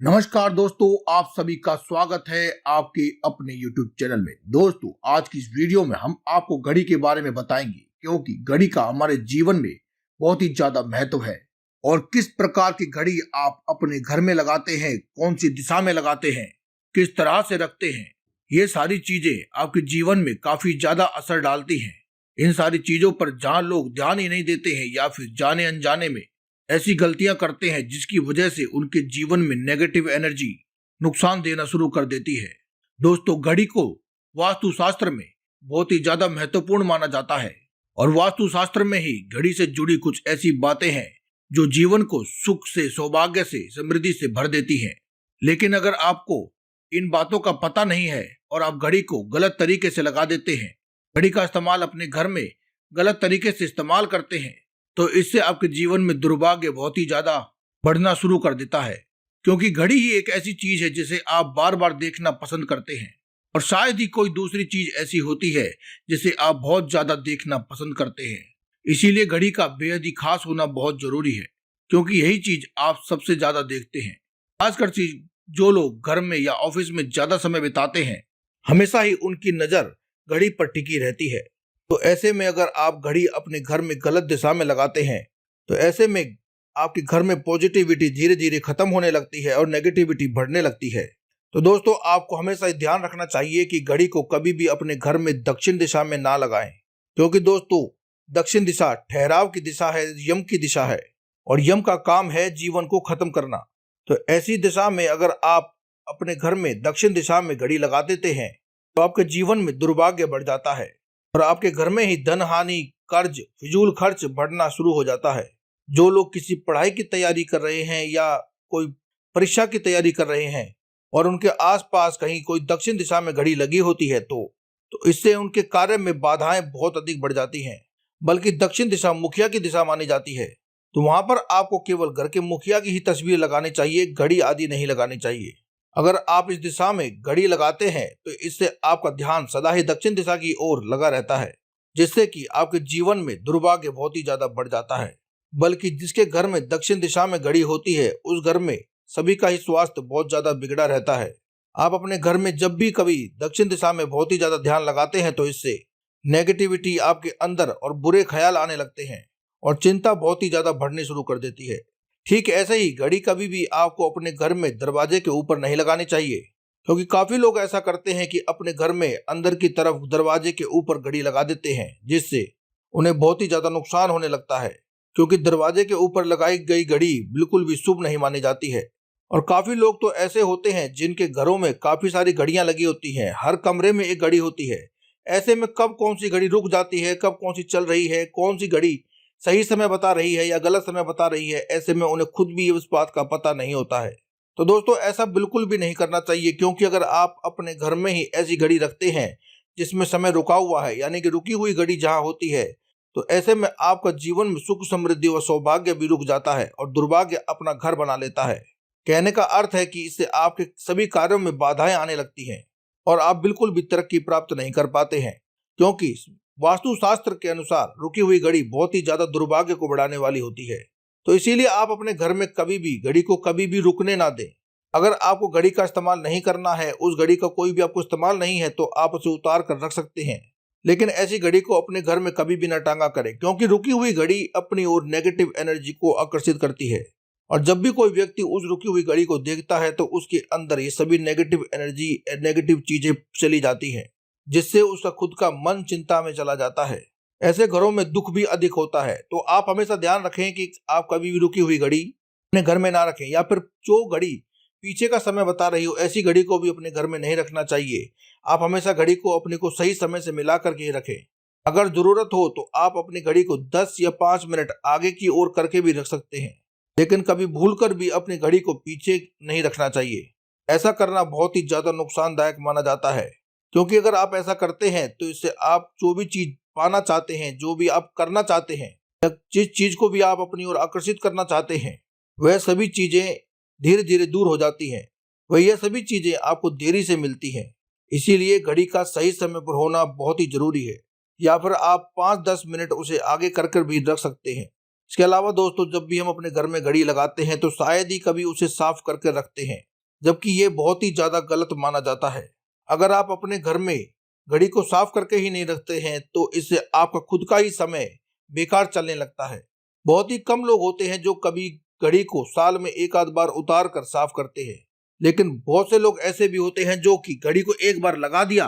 नमस्कार दोस्तों, आप सभी का स्वागत है आपके अपने YouTube चैनल में। दोस्तों, आज की इस वीडियो में हम आपको घड़ी के बारे में बताएंगे, क्योंकि घड़ी का हमारे जीवन में बहुत ही ज्यादा महत्व है। और किस प्रकार की घड़ी आप अपने घर में लगाते हैं, कौन सी दिशा में लगाते हैं, किस तरह से रखते हैं, ये सारी चीजें आपके जीवन में काफी ज्यादा असर डालती हैं। इन सारी चीजों पर जहाँ लोग ध्यान ही नहीं देते हैं या फिर जाने अनजाने में ऐसी गलतियां करते हैं जिसकी वजह से उनके जीवन में नेगेटिव एनर्जी नुकसान देना शुरू कर देती है। दोस्तों, घड़ी को वास्तुशास्त्र में बहुत ही ज्यादा महत्वपूर्ण माना जाता है और वास्तुशास्त्र में ही घड़ी से जुड़ी कुछ ऐसी बातें हैं जो जीवन को सुख से, सौभाग्य से, समृद्धि से भर देती हैं। लेकिन अगर आपको इन बातों का पता नहीं है और आप घड़ी को गलत तरीके से लगा देते हैं, घड़ी का इस्तेमाल अपने घर में गलत तरीके से इस्तेमाल करते हैं, तो इससे आपके जीवन में दुर्भाग्य बहुत ही ज्यादा बढ़ना शुरू कर देता है। क्योंकि घड़ी ही एक ऐसी चीज है जिसे आप बार बार देखना पसंद करते हैं और शायद ही कोई दूसरी चीज ऐसी होती है जिसे आप बहुत ज्यादा देखना पसंद करते हैं। इसीलिए घड़ी का बेहद ही खास होना बहुत जरूरी है, क्योंकि यही चीज आप सबसे ज्यादा देखते हैं। खासकर जो लोग घर में या ऑफिस में ज्यादा समय बिताते हैं, हमेशा ही उनकी नजर घड़ी पर टिकी रहती है। तो ऐसे में अगर आप घड़ी अपने घर में गलत दिशा में लगाते हैं, तो ऐसे में आपके घर में पॉजिटिविटी धीरे धीरे खत्म होने लगती है और नेगेटिविटी बढ़ने लगती है। तो दोस्तों, आपको हमेशा ध्यान रखना चाहिए कि घड़ी को कभी भी अपने घर में दक्षिण दिशा में ना लगाएं, क्योंकि दोस्तों दक्षिण दिशा ठहराव की दिशा है, यम की दिशा है और यम का काम है जीवन को खत्म करना। तो ऐसी दिशा में अगर आप अपने घर में दक्षिण दिशा में घड़ी लगा देते हैं तो आपके जीवन में दुर्भाग्य बढ़ जाता है और आपके घर में ही धन हानि, कर्ज, फिजूल खर्च बढ़ना शुरू हो जाता है। जो लोग किसी पढ़ाई की तैयारी कर रहे हैं या कोई परीक्षा की तैयारी कर रहे हैं और उनके आसपास कहीं कोई दक्षिण दिशा में घड़ी लगी होती है तो इससे उनके कार्य में बाधाएं बहुत अधिक बढ़ जाती हैं। बल्कि दक्षिण दिशा मुखिया की दिशा मानी जाती है, तो वहां पर आपको केवल घर के मुखिया की ही तस्वीर लगानी चाहिए, घड़ी आदि नहीं लगानी चाहिए। अगर आप इस दिशा में घड़ी लगाते हैं तो इससे आपका ध्यान सदा ही दक्षिण दिशा की ओर लगा रहता है, जिससे कि आपके जीवन में दुर्भाग्य बहुत ही ज्यादा बढ़ जाता है। बल्कि जिसके घर में दक्षिण दिशा में घड़ी होती है, उस घर में सभी का ही स्वास्थ्य बहुत ज्यादा बिगड़ा रहता है। आप अपने घर में जब भी कभी दक्षिण दिशा में बहुत ही ज्यादा ध्यान लगाते हैं तो इससे नेगेटिविटी आपके अंदर और बुरे ख्याल आने लगते हैं और चिंता बहुत ही ज्यादा बढ़नी शुरू कर देती है। ठीक ऐसे ही घड़ी कभी भी आपको अपने घर में दरवाजे के ऊपर नहीं लगानी चाहिए, क्योंकि काफी लोग ऐसा करते हैं कि अपने घर में अंदर की तरफ दरवाजे के ऊपर घड़ी लगा देते हैं, जिससे उन्हें बहुत ही ज्यादा नुकसान होने लगता है। क्योंकि दरवाजे के ऊपर लगाई गई घड़ी बिल्कुल भी शुभ नहीं मानी जाती है। और काफी लोग तो ऐसे होते हैं जिनके घरों में काफी सारी घड़ियां लगी होती हैं, हर कमरे में एक घड़ी होती है। ऐसे में कब कौन सी घड़ी रुक जाती है, कब कौन सी चल रही है, कौन सी घड़ी सही समय बता रही है या गलत समय बता रही है, ऐसे में उन्हें खुद भी उस बात का पता नहीं होता है। तो दोस्तों, ऐसा बिल्कुल भी नहीं करना चाहिए, क्योंकि अगर आप अपने घर में ही ऐसी घड़ी रखते हैं जिसमें समय रुका हुआ है, यानी कि रुकी हुई घड़ी जहां होती है, तो ऐसे में आपका जीवन में सुख, समृद्धि और सौभाग्य भी रुक जाता है और दुर्भाग्य अपना घर बना लेता है। कहने का अर्थ है कि इससे आपके सभी कार्यों में बाधाएं आने लगती हैं और आप बिल्कुल भी तरक्की प्राप्त नहीं कर पाते हैं। क्योंकि वास्तुशास्त्र के अनुसार रुकी हुई घड़ी बहुत ही ज्यादा दुर्भाग्य को बढ़ाने वाली होती है। तो इसीलिए आप अपने घर में कभी भी घड़ी को कभी भी रुकने ना दें। अगर आपको घड़ी का इस्तेमाल नहीं करना है, उस घड़ी का कोई भी आपको इस्तेमाल नहीं है, तो आप उसे उतार कर रख सकते हैं। लेकिन ऐसी घड़ी को अपने घर में कभी भी न टांगा करें, क्योंकि रुकी हुई घड़ी अपनी ओर नेगेटिव एनर्जी को आकर्षित करती है और जब भी कोई व्यक्ति उस रुकी हुई घड़ी को देखता है तो उसके अंदर ये सभी नेगेटिव एनर्जी, नेगेटिव चीजें चली जाती हैं, जिससे उसका खुद का मन चिंता में चला जाता है। ऐसे घरों में दुख भी अधिक होता है। तो आप हमेशा ध्यान रखें कि आप कभी भी रुकी हुई घड़ी अपने घर में ना रखें, या फिर जो घड़ी पीछे का समय बता रही हो, ऐसी घड़ी को भी अपने घर में नहीं रखना चाहिए। आप हमेशा घड़ी को अपने को सही समय से मिला करके ही रखें। अगर जरूरत हो तो आप अपनी घड़ी को 10 या 5 मिनट आगे की ओर करके भी रख सकते हैं, लेकिन कभी भूलकर भी अपनी घड़ी को पीछे नहीं रखना चाहिए। ऐसा करना बहुत ही ज्यादा नुकसानदायक माना जाता है, क्योंकि अगर आप ऐसा करते हैं तो इससे आप जो भी चीज पाना चाहते हैं, जो भी आप करना चाहते हैं, जिस चीज को भी आप अपनी ओर आकर्षित करना चाहते हैं, वह सभी चीजें धीरे धीरे दूर हो जाती हैं। वह यह सभी चीजें आपको देरी से मिलती हैं। इसीलिए घड़ी का सही समय पर होना बहुत ही जरूरी है, या फिर आप 5-10 मिनट उसे आगे कर भी रख सकते हैं। इसके अलावा दोस्तों, जब भी हम अपने घर में घड़ी लगाते हैं तो शायद ही कभी उसे साफ करके रखते हैं। जबकि ये बहुत ही ज्यादा गलत माना जाता है। अगर आप अपने घर में घड़ी को साफ करके ही नहीं रखते हैं तो इससे आपका खुद का ही समय बेकार चलने लगता है। बहुत ही कम लोग होते हैं जो कभी घड़ी को साल में एक आध बार उतार कर साफ करते हैं, लेकिन बहुत से लोग ऐसे भी होते हैं जो कि घड़ी को एक बार लगा दिया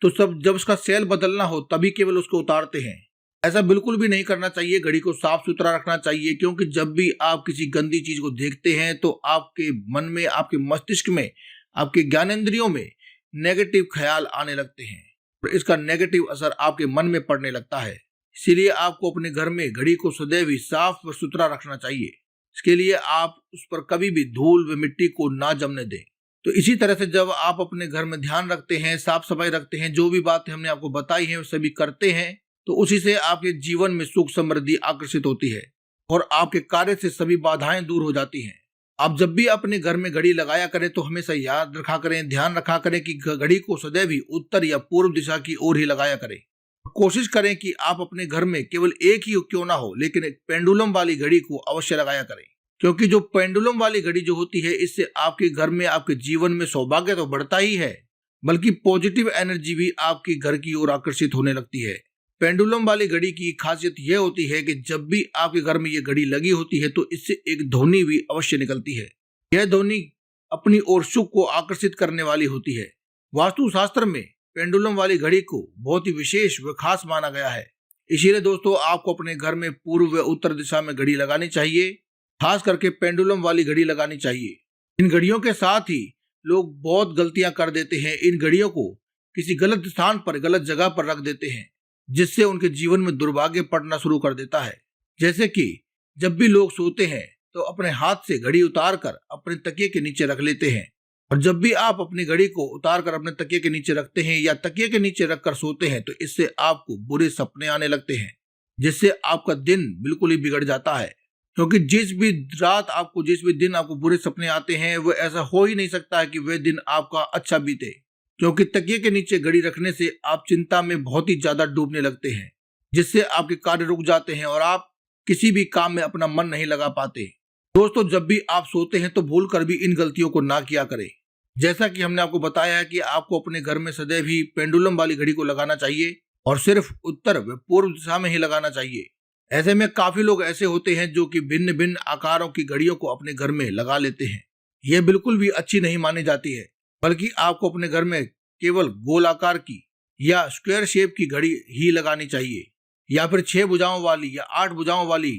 तो सब जब उसका सेल बदलना हो तभी केवल उसको उतारते हैं। ऐसा बिल्कुल भी नहीं करना चाहिए। घड़ी को साफ सुथरा रखना चाहिए, क्योंकि जब भी आप किसी गंदी चीज को देखते हैं तो आपके मन में, आपके मस्तिष्क में, आपके ज्ञानेंद्रियों में नेगेटिव ख्याल आने लगते हैं और इसका नेगेटिव असर आपके मन में पड़ने लगता है। इसीलिए आपको अपने घर में घड़ी को सदैव ही साफ व सुथरा रखना चाहिए। इसके लिए आप उस पर कभी भी धूल व मिट्टी को ना जमने दें। तो इसी तरह से जब आप अपने घर में ध्यान रखते हैं, साफ सफाई रखते हैं, जो भी बातें हमने आपको बताई हैं वो सभी करते हैं, तो उसी से आपके जीवन में सुख समृद्धि आकर्षित होती है और आपके कार्य से सभी बाधाएं दूर हो जाती हैं। आप जब भी अपने घर में घड़ी लगाया करें तो हमेशा याद रखा करें, ध्यान रखा करें कि घड़ी को सदैव ही उत्तर या पूर्व दिशा की ओर ही लगाया करें। कोशिश करें कि आप अपने घर में केवल एक ही क्यों ना हो, लेकिन एक पेंडुलम वाली घड़ी को अवश्य लगाया करें, क्योंकि जो पेंडुलम वाली घड़ी जो होती है इससे आपके घर में, आपके जीवन में सौभाग्य तो बढ़ता ही है, बल्कि पॉजिटिव एनर्जी भी आपके घर की ओर आकर्षित होने लगती है। पेंडुलम वाली घड़ी की खासियत यह होती है कि जब भी आपके घर में ये घड़ी लगी होती है तो इससे एक ध्वनि भी अवश्य निकलती है। यह ध्वनि अपनी ओर सुख को आकर्षित करने वाली होती है। वास्तुशास्त्र में पेंडुलम वाली घड़ी को बहुत ही विशेष व खास माना गया है। इसीलिए दोस्तों आपको अपने घर में पूर्व व उत्तर दिशा में घड़ी लगानी चाहिए, खास करके पेंडुलम वाली घड़ी लगानी चाहिए। इन घड़ियों के साथ ही लोग बहुत गलतियां कर देते हैं। इन घड़ियों को किसी गलत स्थान पर, गलत जगह पर रख देते हैं, जिससे उनके जीवन में दुर्भाग्य पड़ना शुरू कर देता है। जैसे कि जब भी लोग सोते हैं तो अपने हाथ से घड़ी उतार कर अपने तकिए के नीचे रख लेते हैं, और जब भी आप अपनी घड़ी को उतार कर अपने तकिए के नीचे रखते हैं या तकिए के नीचे रखकर सोते हैं तो इससे आपको बुरे सपने आने लगते हैं, जिससे आपका दिन बिल्कुल ही बिगड़ जाता है। क्योंकि जिस भी दिन आपको बुरे सपने आते हैं वो ऐसा हो ही नहीं सकता है कि वह दिन आपका अच्छा बीते, क्योंकि तकिए के नीचे घड़ी रखने से आप चिंता में बहुत ही ज्यादा डूबने लगते हैं, जिससे आपके कार्य रुक जाते हैं और आप किसी भी काम में अपना मन नहीं लगा पाते। दोस्तों जब भी आप सोते हैं तो भूल कर भी इन गलतियों को ना किया करें। जैसा कि हमने आपको बताया है कि आपको अपने घर में सदैव ही पेंडुलम वाली घड़ी को लगाना चाहिए और सिर्फ उत्तर व पूर्व दिशा में ही लगाना चाहिए। ऐसे में काफी लोग ऐसे होते हैं जो कि भिन्न भिन्न आकारों की घड़ियों को अपने घर में लगा लेते हैं। यह बिल्कुल भी अच्छी नहीं मानी जाती है, बल्कि आपको अपने घर में केवल गोल आकार की या स्क्वायर शेप की घड़ी ही लगानी चाहिए, या फिर 6 भुजाओं वाली या 8 भुजाओं वाली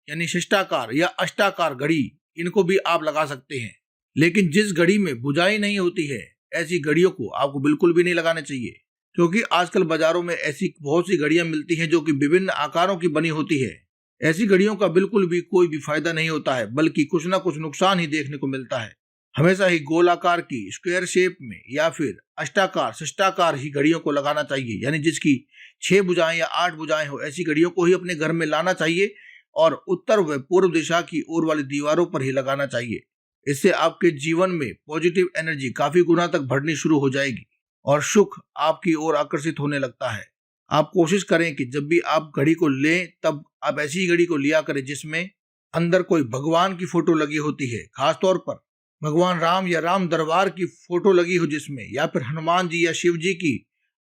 यानी शिष्टाकार या अष्टाकार घड़ी, इनको भी आप लगा सकते हैं। लेकिन जिस घड़ी में भुजाएं नहीं होती है ऐसी घड़ियों को आपको बिल्कुल भी नहीं लगाना चाहिए, क्योंकि आजकल बाजारों में ऐसी बहुत सी घड़ियां मिलती हैं जो कि विभिन्न आकारों की बनी होती है। ऐसी घड़ियों का बिल्कुल भी कोई भी फायदा नहीं होता है, बल्कि कुछ ना कुछ नुकसान ही देखने को मिलता है। हमेशा ही गोलाकार की, स्क्वायर शेप में या फिर अष्टाकार, शिष्टाकार ही घड़ियों को लगाना चाहिए, यानी जिसकी 6 भुजाएं या 8 भुजाएं हो ऐसी घड़ियों को ही अपने घर में लाना चाहिए और उत्तर व पूर्व दिशा की ओर वाली दीवारों पर ही लगाना चाहिए। इससे आपके जीवन में पॉजिटिव एनर्जी काफी गुना तक बढ़नी शुरू हो जाएगी और सुख आपकी ओर आकर्षित होने लगता है। आप कोशिश करें कि जब भी आप घड़ी को लें तब आप ऐसी घड़ी को लिया करें जिसमें अंदर कोई भगवान की फोटो लगी होती है, खासतौर पर भगवान राम या राम दरबार की फोटो लगी हो जिसमें, या फिर हनुमान जी या शिव जी की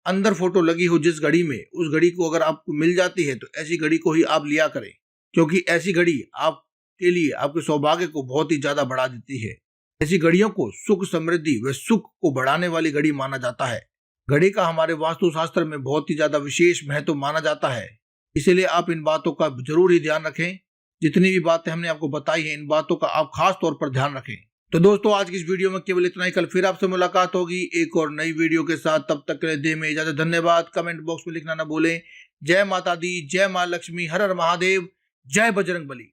अंदर फोटो लगी हो जिस घड़ी में, उस घड़ी को अगर आपको मिल जाती है तो ऐसी घड़ी को ही आप लिया करें, क्योंकि ऐसी घड़ी आपके लिए आपके सौभाग्य को बहुत ही ज्यादा बढ़ा देती है। ऐसी घड़ियों को सुख समृद्धि व सुख को बढ़ाने वाली घड़ी माना जाता है। घड़ी का हमारे वास्तुशास्त्र में बहुत ही ज्यादा विशेष महत्व माना जाता है, इसीलिए आप इन बातों का जरूर ही ध्यान रखें। जितनी भी बातें हमने आपको बताई हैं इन बातों का आप खास तौर पर ध्यान रखें। तो दोस्तों आज की इस वीडियो में केवल इतना ही। कल फिर आपसे मुलाकात होगी एक और नई वीडियो के साथ। तब तक के लिए दे में इजाजत। धन्यवाद। कमेंट बॉक्स में लिखना न भूलें। जय माता दी, जय मां लक्ष्मी, हर हर महादेव, जय बजरंग बली।